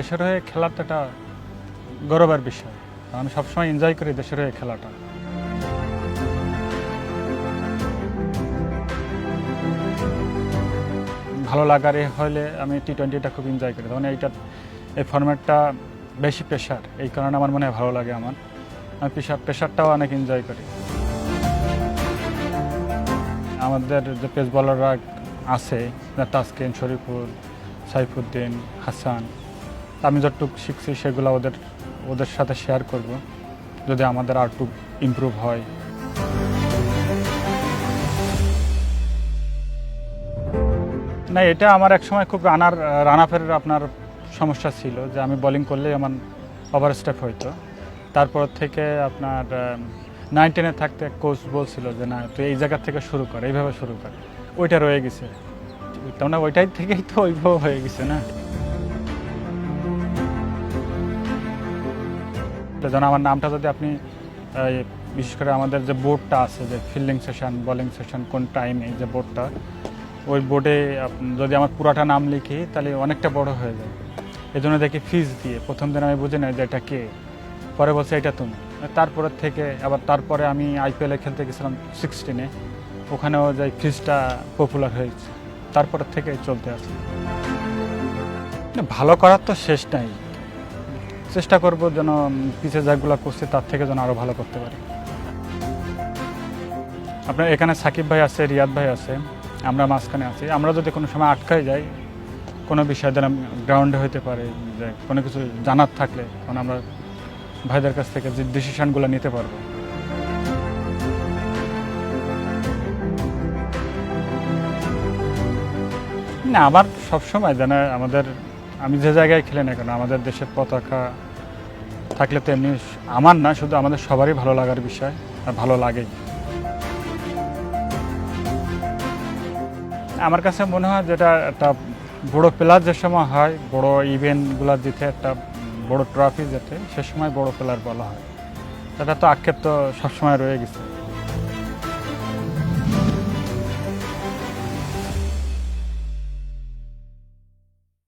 দেশের হয়ে খেলাটা একটা গৌরবের বিষয়। আমি সবসময় এনজয় করি দেশের হয়ে খেলাটা। ভালো লাগার হলে আমি টি-20টা খুব এনজয় করি, মানে এই ফরম্যাটটা বেশি প্রেশার, এই কারণে আমার মনে হয় ভালো লাগে। আমি প্রেশারটাও অনেক এনজয় করি। আমাদের যে পেস বলাররা আছে, তাসকিন, শরীফুল, সাইফুদ্দিন, হাসান, আমি যতটুকু শিখছি সেগুলো ওদের সাথে শেয়ার করব, যদি আমাদের আর একটু ইমপ্রুভ হয়। না, এটা আমার এক সময় খুব রান আপের আপনার সমস্যা ছিল, যে আমি বোলিং করলেই আমার ওভার স্টেপ হইতো। তারপর থেকে আপনার 9-10-এ থাকতে কোচ বলছিল যে না, তুই এই জায়গা থেকে শুরু কর, এইভাবে শুরু কর। ওইটা রয়ে গেছে, তার মানে ওইটাই থেকেই তো ওইভাবে হয়ে গেছে না। যেন আমার নামটা যদি আপনি বিশেষ করে আমাদের যে বোর্ডটা আছে, যে ফিল্ডিং সেশন, বোলিং সেশন, কোন টাইমে, যে বোর্ডটা, ওই বোর্ডে যদি আমার পুরাটা নাম লিখি তাহলে অনেকটা বড় হয়ে যায়। এই জন্য দেখি ফিজ দিয়ে, প্রথম দিন আমি বুঝি না যে এটা কে, পরে বলছে এটা তুমি। তারপরের থেকে তারপরে আমি আইপিএলে খেলতে গেছিলাম 16-এ, ওখানেও যাই ফিজটা পপুলার হয়েছে, তারপরের থেকে চলতে আছে। ভালো করার তো শেষ নাই, চেষ্টা করব যেন পিছিয়ে যাগুলো করছি তার থেকে যেন আরও ভালো করতে পারি। আপনার এখানে সাকিব ভাই আছে, রিয়াদ ভাই আছে, আমরা মাঝখানে আছি। আমরা যদি কোনো সময় আটকাই যাই কোনো বিষয়, যেন গ্রাউন্ডে হইতে পারে, যে কোনো কিছু জানার থাকলে তখন আমরা ভাইদের কাছ থেকে যে ডিসিশনগুলো নিতে পারবো। না, আমার সবসময় যেন আমি যে জায়গায় খেলে না কেন, আমাদের দেশের পতাকা থাকলে তো এমনি আমার না, শুধু আমাদের সবারই ভালো লাগার বিষয়, আর ভালো লাগেই। আমার কাছে মনে হয় যেটা একটা বড় প্লেয়ার যে সময় হয়, বড় ইভেন্টগুলো দিতে, একটা বড় ট্রফি যেতে, সে সময় বড় প্লেয়ার বলা হয়। সেটা তো আক্ষেপ তো সবসময় রয়ে গেছে।